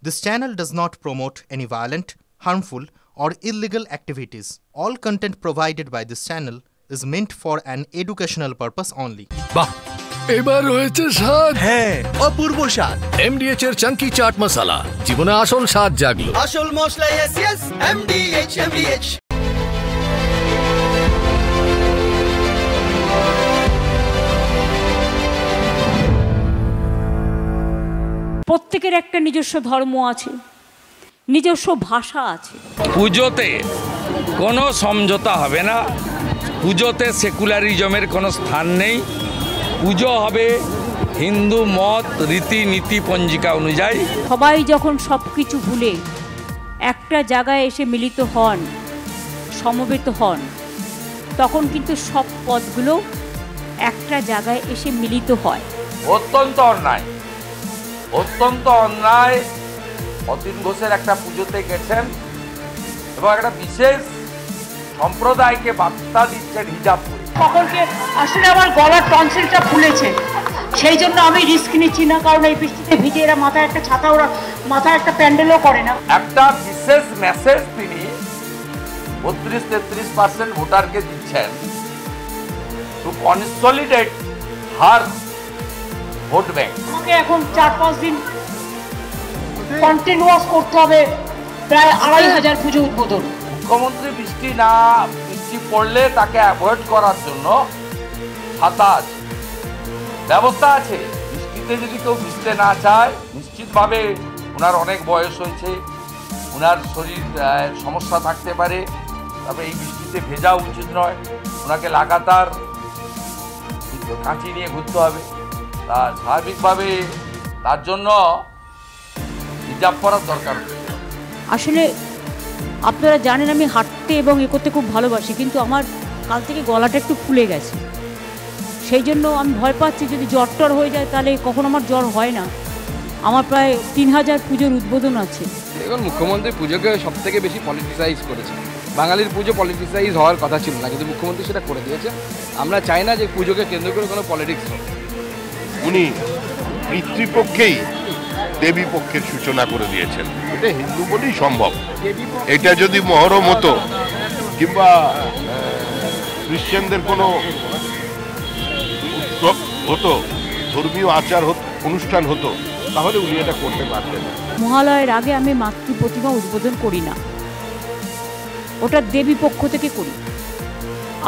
This channel does not promote any violent, harmful, or illegal activities. All content provided by this channel is meant for an educational purpose only. বাহ, এবার হয়েছে স্বাদ। হ্যাঁ, অপূর্ব স্বাদ। MDH এর চাঙ্কি চাট মশলা, জীবনে আসল স্বাদ জাগলো। আসল মশলা yes MDH। প্রত্যেকের একটা নিজস্ব ধর্ম আছে, নিজস্ব ভাষা আছে। পুজোতে কোনো সমঝোতা হবে না, পুজোতে সেকুলারিজমের কোনো স্থান নেই। পুজো হবে হিন্দু মত রীতিনীতি পঞ্জিকা অনুযায়ী। সবাই যখন সব কিছু ভুলে একটা জায়গায় এসে মিলিত হন, সমবেত হন, তখন কিন্তু সব পদগুলো একটা জায়গায় এসে মিলিত হয়। অত্যন্ত অন্যায়, অত্যন্ত অন্যায়। অতীন ঘোষের একটা পুজোতে গেছেন এবং একটা বিশেষ সম্প্রদায়কে বার্তা দিচ্ছেন হিজাব করে। সকলকে আসলে আমার গলার টনসিলটা ফুলেছে, সেই জন্য আমি রিস্ক নিচ্ছি না, কারণ এই বৃষ্টিতে ভিজে এরা মাথায় একটা ছাতা, ওরা মাথায় একটা প্যান্ডেলও করে না। একটা বিশেষ মেসেজ তিনি 32-33% ভোটারকে দিচ্ছেন টু কনসলিডেট হার ভোট ব্যাংক। আমাকে এখন 4-5 দিন কন্টিনিউয়াস করতে হবে প্রায় 2500 পুজো উদ্বোধন। মুখ্যমন্ত্রী বৃষ্টি পড়লে তাকে অ্যাভয়েড করার জন্য ছাতা আছে, ব্যবস্থা আছে। বৃষ্টিতে যদি কেউ ভিজতে না চায়, নিশ্চিতভাবে ওনার অনেক বয়স হয়েছে, ওনার শরীর সমস্যা থাকতে পারে, তবে এই বৃষ্টিতে ভেজা উচিত নয়। ওনাকে লাগাতার কাঁচি নিয়ে ঘুরতে হবে। তা স্বাভাবিকভাবে তার জন্য হিজাব পরার দরকার। আসলে আপনারা জানেন আমি হাঁটতে এবং এ করতে খুব ভালোবাসি, কিন্তু আমার কাল থেকে গলাটা একটু ফুলে গেছে, সেই জন্য আমি ভয় পাচ্ছি যদি জ্বর টর হয়ে যায় তাহলে। কখন আমার জ্বর হয় না। আমার প্রায় 3000 পুজোর উদ্বোধন আছে। এখন মুখ্যমন্ত্রী পুজোকে সব থেকে বেশি পলিটিসাইজ করেছে। বাঙালির পুজো পলিটিসাইজ হওয়ার কথা ছিল না, কিন্তু মুখ্যমন্ত্রী সেটা করে দিয়েছে। আমরা চাই না যে পুজোকে কেন্দ্র করে কোনো পলিটিক্স হোক। উনি পিতৃপক্ষেই দেবী পক্ষের সূচনা করে দিয়েছেন। এটা হিন্দু বলেই সম্ভব। এটা যদি মহরম হতো কিংবা খ্রিস্টানদের কোনো উৎসব হতো, ধর্মীয় আচার অনুষ্ঠান হতো, তাহলে উনি এটা করতে পারতেন। মহালয়ের আগে আমি মাতৃ প্রতিমা উদ্বোধন করি না, ওটা দেবী পক্ষ থেকে করি।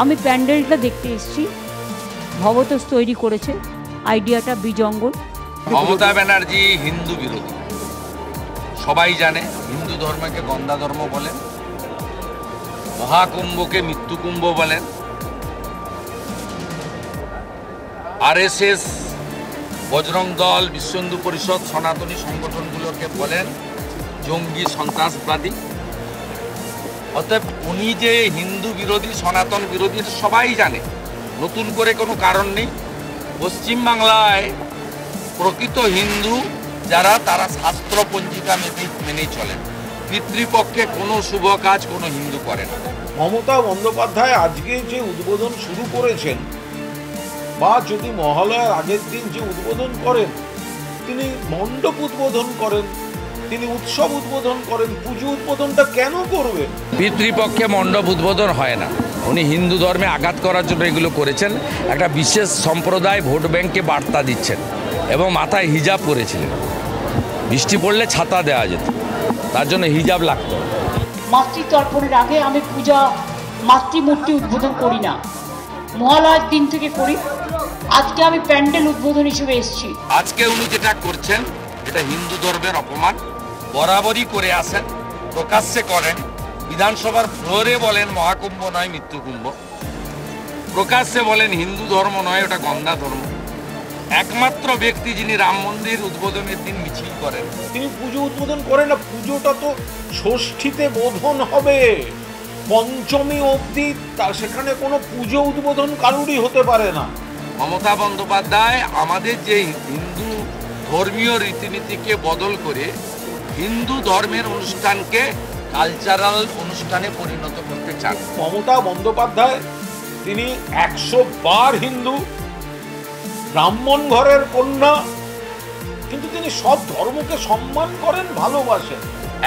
আমি প্যান্ডেলটা দেখতে এসেছি, ভবতোষ তৈরি করেছে, আইডিয়াটা বিজঙ্গল। মমতা ব্যানার্জি হিন্দু বিরোধী, সবাই জানে। হিন্দু ধর্মকে গন্ধা ধর্ম বলেন, মহাকুম্ভকে মৃত্যুকুম্ভ বলেন, RSS, বজরং দল, বিশ্ব হিন্দু পরিষদ, সনাতনী সংগঠনগুলোকে বলেন জঙ্গি সন্ত্রাসবাদী। অতএব উনি যে হিন্দু বিরোধী, সনাতন বিরোধী, সবাই জানে, নতুন করে কোনো কারণ নেই। পশ্চিমবাংলায় প্রকৃত হিন্দু যারা, তারা শাস্ত্র পঞ্জিকা মেনেই চলেন। পিতৃপক্ষে কোনো শুভ কাজ কোনো হিন্দু করে না। মমতা বন্দ্যোপাধ্যায় আজকে যে উদ্বোধন শুরু করেছেন, বা যদি মহালয়ার আগের দিন যে উদ্বোধন করেন, তিনি মণ্ডপ উদ্বোধন করেন, তিনি উৎসব উদ্বোধন করেন, পুজো উদ্বোধনটা কেন করবেন? পিতৃপক্ষে মণ্ডপ উদ্বোধন হয় না। উনি হিন্দু ধর্মে আঘাত করার জন্য এগুলো করেছেন। একটা বিশেষ সম্প্রদায় ভোট ব্যাংকে বার্তা দিচ্ছেন এবং মাথায় হিজাব পরেছিলেন। বৃষ্টি পড়লে ছাতা দেওয়া যেত, তার জন্য হিজাব লাগতো। মাতৃতর্পণের আগে আমি পূজা মাতৃমূর্তি উদ্বোধন করি না, মহালয়ার দিন থেকে করি। আজকে আমি প্যান্ডেল উদ্বোধন হিসেবে এসেছি। আজকে উনি যেটা করছেন এটা হিন্দু ধর্মের অপমান। বরাবরই করে আসেন, প্রকাশ্যে করেন। বিধানসভার ফ্লোরে বলেন মহাকুম্ভ নয় মৃত্যুকুম্ভ, প্রকাশ্যে বলেন হিন্দু ধর্ম নয়, ওটা গন্ধা ধর্ম। একমাত্র ব্যক্তি যিনি রাম মন্দির উদ্বোধনের দিন মিছিল করেন, তিনি পুজো উদ্বোধন করেন না। পুজোটা তো ষষ্ঠীতে বোধন হবে, পঞ্চমী অবধি সেখানে কোনো পুজো উদ্বোধন কারুরই হতে পারে না। মমতা বন্দ্যোপাধ্যায় আমাদের যে হিন্দু ধর্মীয় রীতিনীতিকে বদল করে হিন্দু ধর্মের অনুষ্ঠানকে কালচারাল অনুষ্ঠানে পরিণত করতে চান। মমতা বন্দ্যোপাধ্যায় তিনি 100 বার হিন্দু, ব্রাহ্মণ ঘরের কন্যা, কিন্তু তিনি সব ধর্মকে সম্মান করেন, ভালোবাসেন।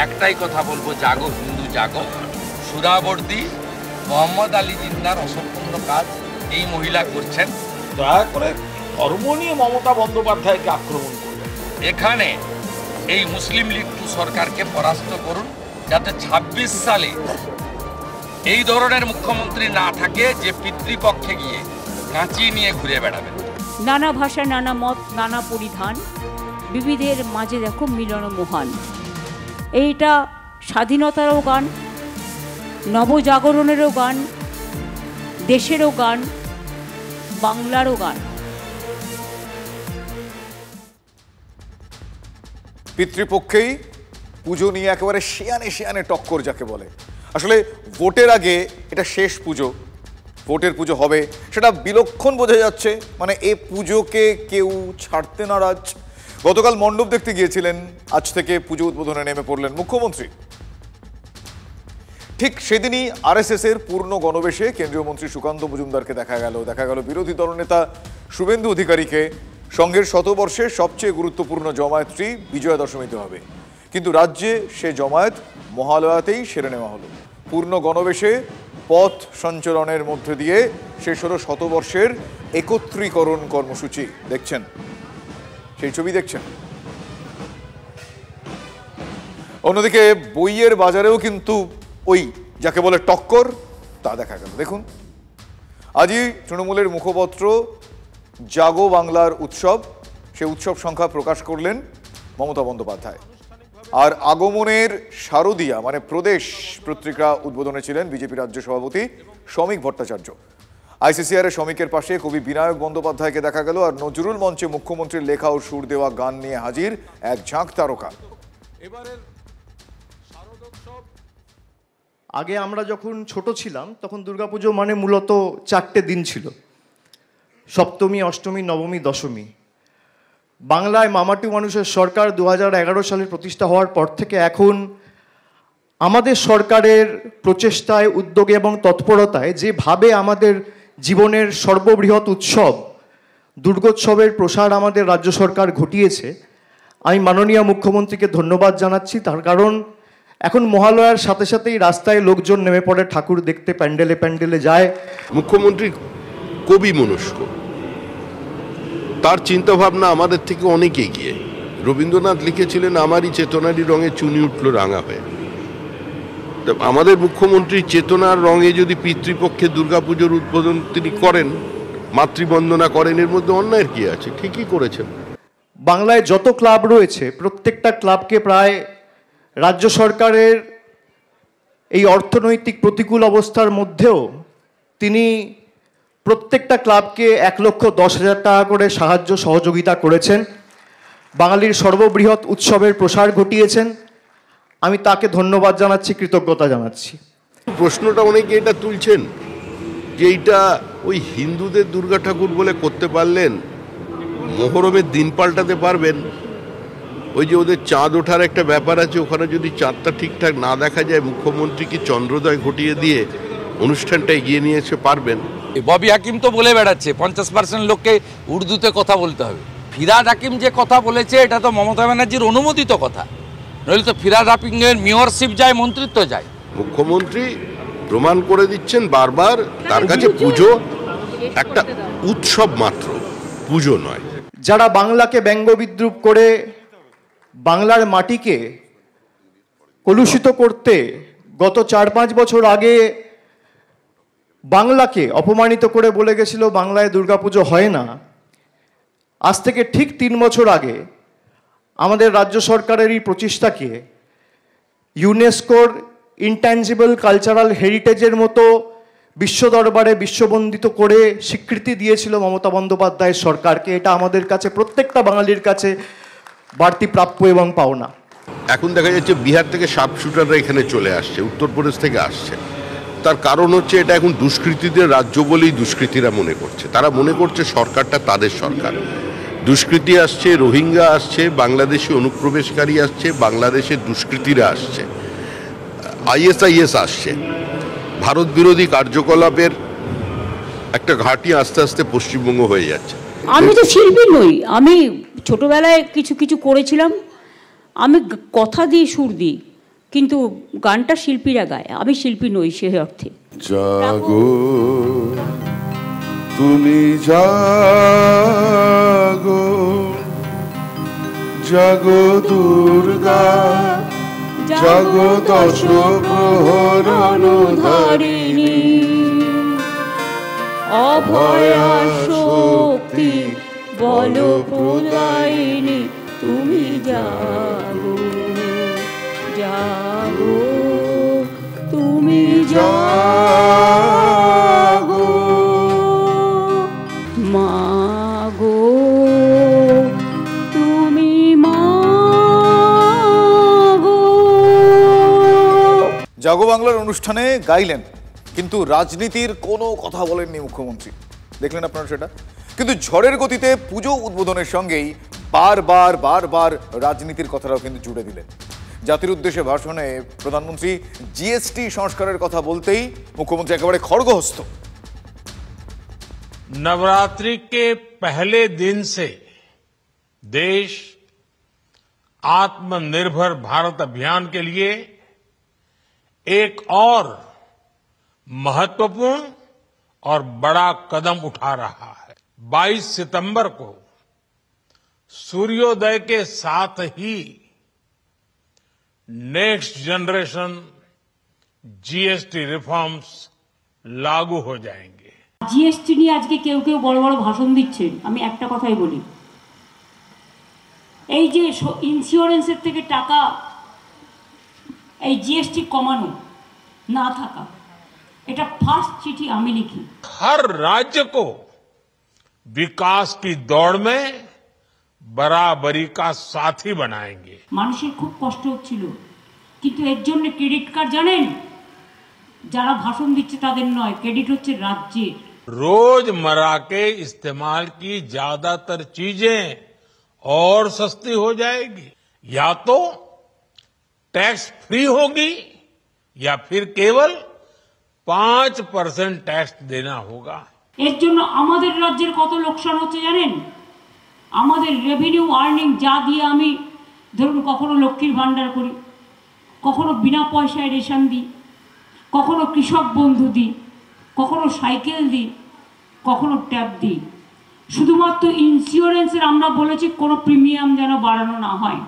একটাই কথা বলবো, জাগো হিন্দু জাগো। সুরাবর্দী মোহাম্মদ আলী জিন্নার অসম্পূর্ণ কাজ এই মহিলা করছেন। দয়া করে ধর্ম নিয়ে মমতা বন্দ্যোপাধ্যায়কে আক্রমণ করবেন। এখানে এই মুসলিম লীগ 2 সরকারকে পরাস্ত করুন, যাতে 26 সালে এই ধরনের মুখ্যমন্ত্রী না থাকে যে পিতৃপক্ষে গিয়ে কাঁচি নিয়ে ঘুরে বেড়াবেন। নানা ভাষা, নানা মত, নানা পরিধান, বিবিধের মাঝে দেখো মিলন মহান। এইটা স্বাধীনতারও গান, নবজাগরণেরও গান, দেশেরও গান, বাংলারও গান। পিতৃপক্ষেই পুজো নিয়ে একেবারে শিয়ানে শিয়ানে টক্কর যাকে বলে। আসলে ভোটের আগে এটা শেষ পুজো, ভোটের পুজো হবে সেটা বিলক্ষণ বোঝা যাচ্ছে। মানে এ পুজোকে কেউ ছাড়তে নারাজ। গতকাল মণ্ডপ দেখতে গিয়েছিলেন, আজ থেকে পুজো উদ্বোধনে নেমে পড়লেন মুখ্যমন্ত্রী। ঠিক সেদিনই আরএসএস এর পূর্ণ গণবেশে কেন্দ্রীয় মন্ত্রী সুকান্ত মজুমদারকে দেখা গেল বিরোধী দলনেতা শুভেন্দু অধিকারীকে। সংঘের শতবর্ষের সবচেয়ে গুরুত্বপূর্ণ জমায়েতটি বিজয়া দশমীতে হবে, কিন্তু রাজ্যে সে জমায়েত মহালয়াতেই সেরে নেওয়া হলো। পূর্ণ গণবেশে পথ সঞ্চলনের মধ্যে দিয়ে শেষ হলো শতবর্ষের একত্রীকরণ কর্মসূচি। দেখছেন, সেই ছবি দেখছেন। অন্যদিকে বইয়ের বাজারেও কিন্তু ওই যাকে বলে টক্কর, তা দেখা গেল। দেখুন, আজই তৃণমূলের মুখপত্র জাগো বাংলার উৎসব, সে উৎসব সংখ্যা প্রকাশ করলেন মমতা বন্দ্যোপাধ্যায়। আর আগমনের শারদিয়া মানে প্রদেশ পত্রিকা উদ্বোধনে ছিলেন বিজেপি রাজ্য সভাপতি শ্রমিক ভট্টাচার্য। আইসিসিআর শ্রমিকের পাশে কবি বিনায়ক বন্দ্যোপাধ্যায়কে দেখা গেল। আর নজরুল মঞ্চে মুখ্যমন্ত্রীর লেখা ও সুর দেওয়া গান নিয়ে হাজির এক ঝাঁক তারকা। আগে আমরা যখন ছোট ছিলাম তখন দুর্গাপুজো মানে মূলত 4টে দিন ছিল, সপ্তমী, অষ্টমী, নবমী, দশমী। বাংলায় মামাটি মানুষের সরকার 2011 সালে প্রতিষ্ঠা হওয়ার পর থেকে এখন আমাদের সরকারের প্রচেষ্টায়, উদ্যোগে এবং তৎপরতায় যেভাবে আমাদের জীবনের সর্ববৃহৎ উৎসব দুর্গোৎসবের প্রসার আমাদের রাজ্য সরকার ঘটিয়েছে, আমি মাননীয় মুখ্যমন্ত্রীকে ধন্যবাদ জানাচ্ছি। তার কারণ এখন মহালয়ার সাথে সাথেই রাস্তায় লোকজন নেমে পড়ে, ঠাকুর দেখতে প্যান্ডেলে প্যান্ডেলে যায়। মুখ্যমন্ত্রী কবি মনস্ক, তার চিন্তাভাবনা আমাদের থেকে অনেক এগিয়ে। রবীন্দ্রনাথ লিখেছিলেন, আমারই চেতনারই রঙে চুনি উঠল রাঙা হয়ে। আমাদের মুখ্যমন্ত্রী চেতনার রঙে যদি পিতৃপক্ষে দুর্গাপুজোর উদ্বোধন তিনি করেন, মাতৃবন্দনা করেন, এর মধ্যে অন্যায়ের কি আছে? ঠিকই করেছেন। বাংলায় যত ক্লাব রয়েছে প্রত্যেকটা ক্লাবকে প্রায় রাজ্য সরকারের এই অর্থনৈতিক প্রতিকূল অবস্থার মধ্যেও তিনি প্রত্যেকটা ক্লাবকে 1,10,000 টাকা করে সাহায্য সহযোগিতা করেছেন, বাঙালির সর্ববৃহৎ উৎসবের প্রসার ঘটিয়েছেন। আমি তাকে ধন্যবাদ জানাচ্ছি, কৃতজ্ঞতা জানাচ্ছি। প্রশ্নটা অনেকে এটা তুলছেন যে এইটা ওই হিন্দুদের দুর্গা ঠাকুর বলে করতে পারলেন, মহরমের দিন পাল্টাতে পারবেন? ওই যে ওদের চাঁদ ওঠার একটা ব্যাপার আছে, ওখানে যদি চাঁদটা ঠিকঠাক না দেখা যায়, মুখ্যমন্ত্রী কি চন্দ্রোদয় ঘটিয়ে দিয়ে অনুষ্ঠানটা এগিয়ে নিয়ে এসে পারবেন? ববি হাকিম তো বলে বেড়াচ্ছে 50% লোককে উর্দুতে কথা বলতে হবে। ফিরহাদ হাকিম যে কথা বলেছে এটা তো মমতা ব্যানার্জির অনুমোদিত কথা, নইলে তো ফিরহাদ হাকিমের মেয়রশিপ যায়, মন্ত্রিত্ব যায়। মুখ্যমন্ত্রী প্রমাণ করে দিচ্ছেন বারবার, তার কাছে পুজো একটা উৎসব মাত্র, পুজো নয়। যারা বাংলাকে ব্যঙ্গ বিদ্রুপ করে বাংলার মাটিকে কলুষিত করতে গত 4-5 বছর আগে বাংলাকে অপমানিত করে বলে গেছিল বাংলায় দুর্গাপুজো হয় না, আজ থেকে ঠিক 3 বছর আগে আমাদের রাজ্য সরকারের এই প্রচেষ্টাকে ইউনেস্কোর ইনট্যাঞ্জিবল কালচারাল হেরিটেজের মতো বিশ্ব দরবারে বিশ্ববন্দিত করে স্বীকৃতি দিয়েছিল মমতা বন্দ্যোপাধ্যায়ের সরকারকে। এটা আমাদের কাছে, প্রত্যেকটা বাঙালির কাছে বাড়তি প্রাপ্য এবং পাওনা। এখন দেখা যাচ্ছে বিহার থেকে শার্প শুটাররা এখানে চলে আসছে, উত্তরপ্রদেশ থেকে আসছে। তার কারণ হচ্ছে এটা এখন দুষ্কৃতীদের রাজ্য বলেই দুষ্কৃতীরা মনে করছে। তারা মনে করছে সরকারটা তাদের সরকার। দুষ্কৃতী আসছে, রোহিঙ্গা আসছে, বাংলাদেশি অনুপ্রবেশকারী আসছে, বাংলাদেশের দুষ্কৃতীরা আসছে, ISIS আসছে। ভারত বিরোধী কার্যকলাপের একটা ঘাঁটি আস্তে আস্তে পশ্চিমবঙ্গ হয়ে যাচ্ছে। আমি তো শিল্পী নই, আমি ছোটোবেলায় কিছু কিছু করেছিলাম, আমি কথা দিই সুর দিই, কিন্তু গানটা শিল্পীরা গায়, আমি শিল্পী নই সে অর্থে। জাগো তুমি জাগো, জাগো দুর্গা, জাগো দশ প্রহরণধারিণী, অভয়া শক্তি বল প্রদায়িনী, তুমি জাগো জাগো, তুমি জাগো মাগো, তুমি মাগো। জাগো বাংলার অনুষ্ঠানে গাইলেন, কিন্তু রাজনীতির কোনো কথা বলেননি মুখ্যমন্ত্রী। দেখলেন আপনারা সেটা? কিন্তু ঝড়ের গতিতে পুজো উদ্বোধনের সঙ্গেই বারবার বারবার রাজনীতির কথাটাও কিন্তু জুড়ে দিলেন। জাতির উদ্দেশ্যে ভাষণে প্রধানমন্ত্রী জিএসটি সংস্কারের কথা বলতেই মুখ্যমন্ত্রী একেবারে খড়গহস্ত। नवरात्रि के पहले दिन से देश आत्मनिर्भर भारत अभियान के लिए एक और महत्वपूर्ण और बड़ा कदम उठा रहा है। 22 सितंबर को सूर्योदय के साथ ही नेक्स्ट जनरेशन जीएसटी रिफॉर्म्स लागू हो जाएंगे। জিএসটি নিয়ে আজকে কেউ কেউ বড় বড় ভাষণ দিচ্ছেন, আমি একটা কথাই বলি, এই যে ইন্স্যুরেন্সের থেকে টাকা, এই জিএসটি কমানো না থাকা, এটা ফার্স্ট চিঠি আমি লিখি। हर राज्य को विकास की दौड़ में बराबरी का साथी बनाएंगे। মানুষের খুব কষ্ট হচ্ছিল, কিন্তু এর জন্য ক্রেডিট কার্ড জানেন, যারা ভাষণ দিচ্ছে তাদের নয়, ক্রেডিট হচ্ছে রাজ্যের। रोजमर्रा के इस्तेमाल की ज्यादातर चीजें और सस्ती हो जाएगी, या तो टैक्स फ्री होगी या फिर केवल 5% टैक्स देना होगा। এর জন্য আমাদের রাজ্যের কত লোকসান হচ্ছে জানেন? আমাদের রেভিনিউ আর্নিং যা দিয়ে আমি ধরুন কখনো লক্ষ্মীর ভান্ডার করি, কখনো বিনা পয়সায় রেশন দিই, কখনো কৃষক বন্ধু দিই, কখনো সাইকেল দিই, কখনো ট্যাব দিই, শুধুমাত্র ইন্স্যুরেন্সের আমরা বলেছি কোনো প্রিমিয়াম যেন বাড়ানো না হয়,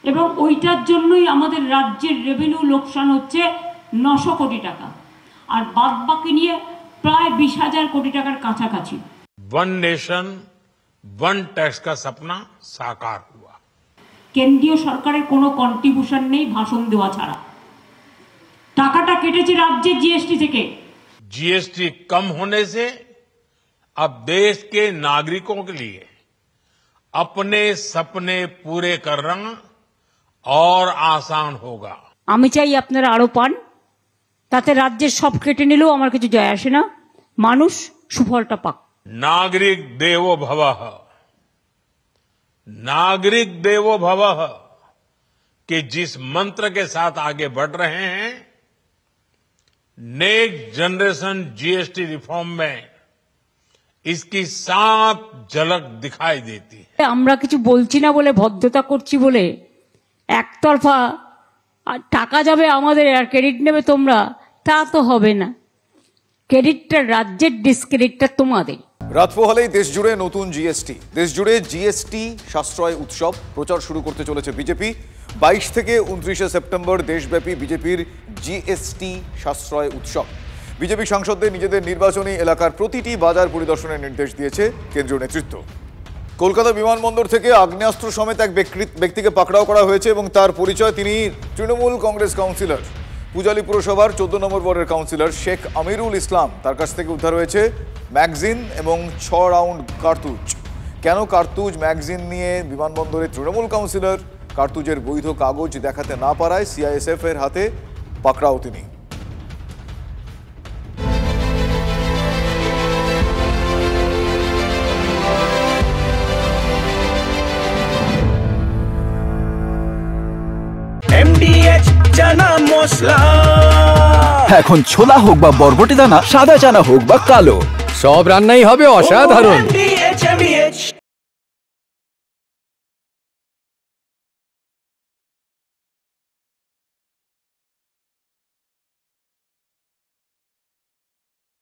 এবং ওইটার জন্যই আমাদের রাজ্যের রেভিনিউ লোকসান হচ্ছে 900 কোটি টাকা, আর বাদ বাকি নিয়ে প্রায় 20,000 কোটি টাকার কাছাকাছি। वन नेशन वन टैक्स का सपना साकार हुआ। কেন্দ্রীয় সরকারের কোনো কন্ট্রিবিউশন নেই ভাষণ দেওয়া ছাড়া, টাকাটা কেটেছে রাজ্যের জিএসটি থেকে। जीएसटी कम होने से अब देश के नागरिकों के लिए अपने सपने पूरे करना और आसान होगा। আমি চাই আপনারা আরো পান, তাতে রাজ্যের সব কেটে নিলেও আমার কিছু যায় আসে না, মানুষ সুফলটা পাক। नागरिक देवो भवः, नागरिक देवो भवः के जिस मंत्र के साथ आगे बढ़ रहे हैं, नेक्स्ट जनरेशन जीएसटी रिफॉर्म में इसकी साफ झलक दिखाई देती है। আমরা কিছু বলছি না বলে, ভদ্রতা করছি বলে একতরফা টাকা যাবে আমাদের আর ক্রেডিট নেবে তোমরা, তা তো হবে না। ক্রেডিটটা রাজ্যের, ডিসক্রেডিটটা তোমাদের। রাত পোহালেই দেশ জুড়ে নতুন জিএসটি, দেশ জুড়ে জিএসটি সাশ্রয় উৎসব প্রচার শুরু করতে চলেছে বিজেপি। 22 থেকে 29 সেপ্টেম্বর দেশব্যাপী বিজেপির জিএসটি সাশ্রয় উৎসব। বিজেপি সাংসদদের নিজেদের নির্বাচনী এলাকার প্রতিটি বাজার পরিদর্শনের নির্দেশ দিয়েছে কেন্দ্রীয় নেতৃত্ব। কলকাতা বিমানবন্দর থেকে আগ্নেয়াস্ত্র সমেত এক ব্যক্তিকে পাকড়াও করা হয়েছে এবং তার পরিচয় তিনি তৃণমূল কংগ্রেস কাউন্সিলর, পূজালী পুরসভার 14 নম্বর ওয়ার্ডের কাউন্সিলর শেখ আমিরুল ইসলাম। তার কাছ থেকে উদ্ধার হয়েছে ম্যাগজিন এবং 6 রাউন্ড কার্তুজ। কেন কার্তুজ ম্যাগজিন নিয়ে বিমানবন্দরে তৃণমূল কাউন্সিলর? কার্তুজের বৈধ কাগজ দেখাতে না পারায় সিআইএসএফ এর হাতে পাকড়াও তিনি। MDH চানা মশলা, এখন ছোলা হোক বা বরবটি দানা, সাদা চানা হোক বা কালো, সব রান্নাই হবে অসাধারণ।